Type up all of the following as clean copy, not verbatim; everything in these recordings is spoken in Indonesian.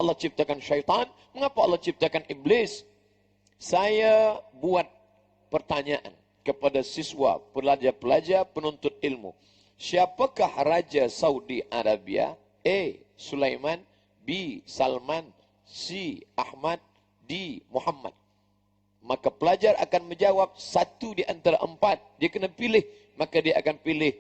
Allah ciptakan syaitan? Mengapa Allah ciptakan iblis? Saya buat pertanyaan kepada siswa, pelajar-pelajar, penuntut ilmu. Siapakah Raja Saudi Arabia? A. Sulaiman, B. Salman, C. Ahmad, D. Muhammad. Maka pelajar akan menjawab satu di antara empat. Dia kena pilih. Maka dia akan pilih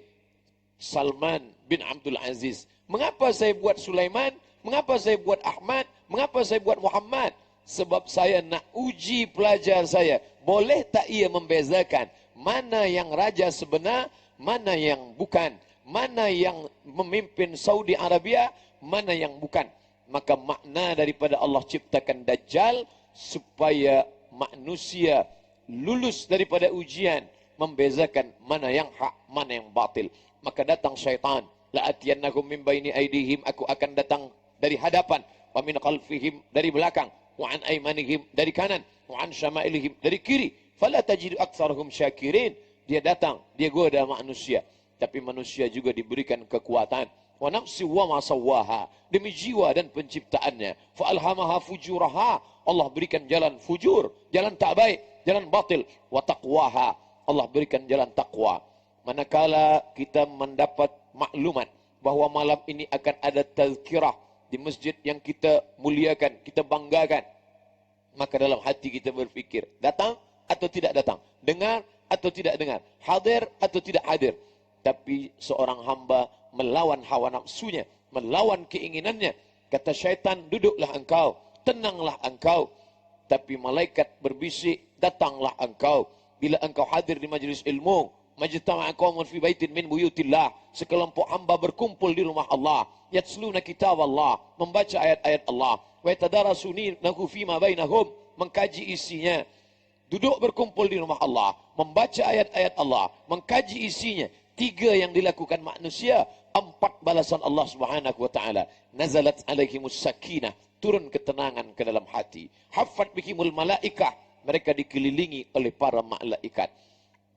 Salman bin Abdul Aziz. Mengapa saya buat Sulaiman? Mengapa saya buat Ahmad? Mengapa saya buat Muhammad? Sebab saya nak uji pelajar saya. Boleh tak ia membezakan mana yang raja sebenar, mana yang bukan, mana yang memimpin Saudi Arabia, mana yang bukan. Maka makna daripada Allah ciptakan Dajjal supaya manusia lulus daripada ujian, membezakan mana yang hak, mana yang batil. Maka datang syaitan, la'atiyannakum min baini aydihim, aku akan datang dari hadapan, wa min khalfihim, dari belakang, wa an aymanihim, dari kanan, wa an syama'ilihim, dari kiri, fala tajidu aktsarahum syakirin. Dia datang, dia goda manusia, tapi manusia juga diberikan kekuatan. Wa nafsi wa ma sawwaha, demi jiwa dan penciptaannya. Fa alhamaha fujuraha, Allah berikan jalan fujur, jalan tak baik, jalan batil. Wa taqwaha, Allah berikan jalan takwa. Manakala kita mendapat maklumat bahawa malam ini akan ada tazkirah di masjid yang kita muliakan, kita banggakan, maka dalam hati kita berfikir, datang atau tidak datang, dengar atau tidak dengar, hadir atau tidak hadir. Tapi seorang hamba melawan hawa nafsunya, melawan keinginannya. Kata syaitan, duduklah engkau, tenanglah engkau. Tapi malaikat berbisik, datanglah engkau. Bila engkau hadir di majlis ilmu, majtama'a qaumun fi baitin min buyutillah, sekelompok hamba berkumpul di rumah Allah, yatsluna kitab Allah, membaca ayat-ayat Allah, wa yatadarasunahu fima bainahum, mengkaji isinya. Duduk berkumpul di rumah Allah, membaca ayat-ayat Allah, mengkaji isinya. 3 yang dilakukan manusia, 4 balasan Allah Subhanahu wa taala. Nazalat alaihimus sakinah, turun ketenangan ke dalam hati. Haffat bihimul malaikah, mereka dikelilingi oleh para malaikat.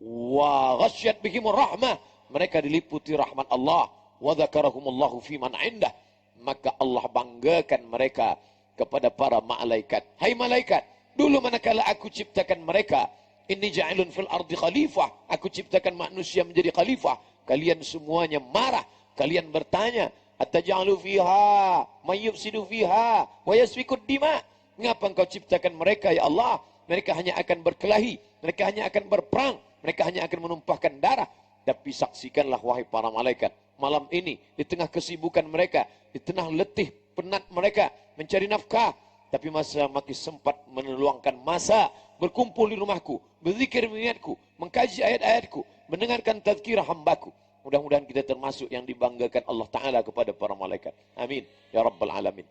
Wa ghasyat bihimur rahmah, mereka diliputi rahmat Allah. Wa dzakarahumullahu fi man indah, maka Allah banggakan mereka kepada para malaikat. Hai malaikat, dulu manakala aku ciptakan mereka, inni ja'ilun fil ardi khalifah, aku ciptakan manusia menjadi khalifah, kalian semuanya marah, kalian bertanya, ataj'alu fiha may yufsidu fiha wa yasfikud dima, mengapa engkau ciptakan mereka ya Allah? Mereka hanya akan berkelahi, mereka hanya akan berperang, mereka hanya akan menumpahkan darah. Tapi saksikanlah wahai para malaikat, malam ini di tengah kesibukan mereka, di tengah letih penat mereka mencari nafkah, tapi masih sempat meluangkan masa berkumpul di rumahku, berzikir mengingatku, mengkaji ayat-ayatku, mendengarkan tazkirah hambaku. Mudah-mudahan kita termasuk yang dibanggakan Allah Ta'ala kepada para malaikat. Amin. Ya Rabbal Alamin.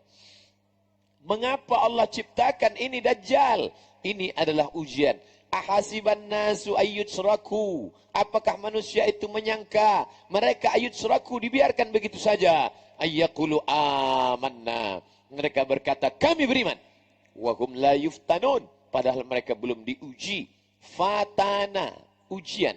Mengapa Allah ciptakan ini Dajjal? Ini adalah ujian. Ahasiban nasu ayyutsraku, apakah manusia itu menyangka mereka ayyutsraku, dibiarkan begitu saja? Ayyaqulu amanna, mereka berkata kami beriman. Wa hum la yuftanun, padahal mereka belum diuji. Fatana, ujian.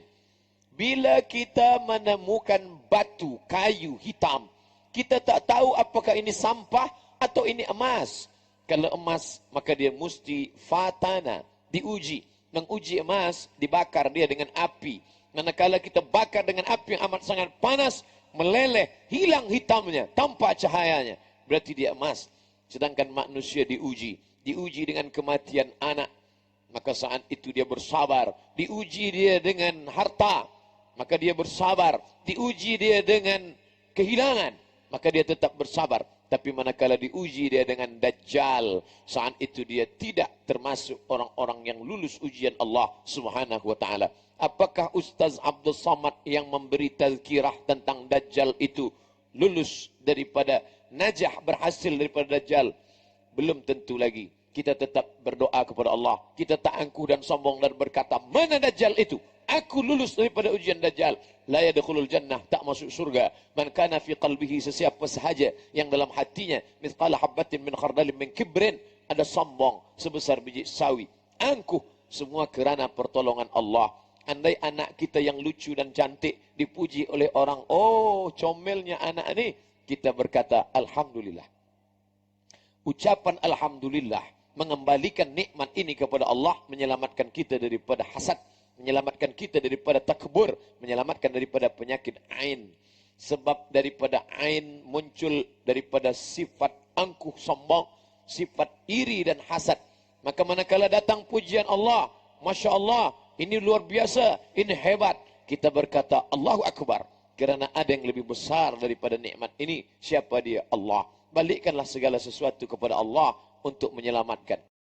Bila kita menemukan batu, kayu hitam, kita tak tahu apakah ini sampah atau ini emas. Kalau emas, maka dia mesti fatana, diuji. Menguji emas, dibakar dia dengan api. Manakala kita bakar dengan api yang amat sangat panas, meleleh, hilang hitamnya, tampak cahayanya, berarti dia emas. Sedangkan manusia diuji dengan kematian anak, maka saat itu dia bersabar. Diuji dia dengan harta, maka dia bersabar. Diuji dia dengan kehilangan, maka dia tetap bersabar. Tapi manakala diuji dia dengan Dajjal, saat itu dia tidak termasuk orang-orang yang lulus ujian Allah Subhanahu wa taala. Apakah Ustaz Abdul Samad yang memberi tazkirah tentang Dajjal itu lulus daripada najah, berhasil daripada Dajjal? Belum tentu lagi. Kita tetap berdoa kepada Allah. Kita tak angkuh dan sombong dan berkata, mana Dajjal itu? Aku lulus daripada ujian Dajjal. La yadkhulul jannah, tak masuk surga. Man kana fi qalbihi, sesiapa sahaja yang dalam hatinya mithqala habbatin min khardalin min kibrin, ada sombong sebesar biji sawi, angkuh, semua kerana pertolongan Allah. Andai anak kita yang lucu dan cantik dipuji oleh orang, oh comelnya anak ini, kita berkata alhamdulillah. ucapan Alhamdulillah, mengembalikan nikmat ini kepada Allah, menyelamatkan kita daripada hasad, menyelamatkan kita daripada takbur, menyelamatkan daripada penyakit ain. Sebab daripada ain muncul daripada sifat angkuh sombong, sifat iri dan hasad. Maka manakala datang pujian Allah, Masya Allah, ini luar biasa, ini hebat, kita berkata Allahu Akbar, kerana ada yang lebih besar daripada nikmat ini. Siapa dia? Allah. Balikkanlah segala sesuatu kepada Allah untuk menyelamatkan.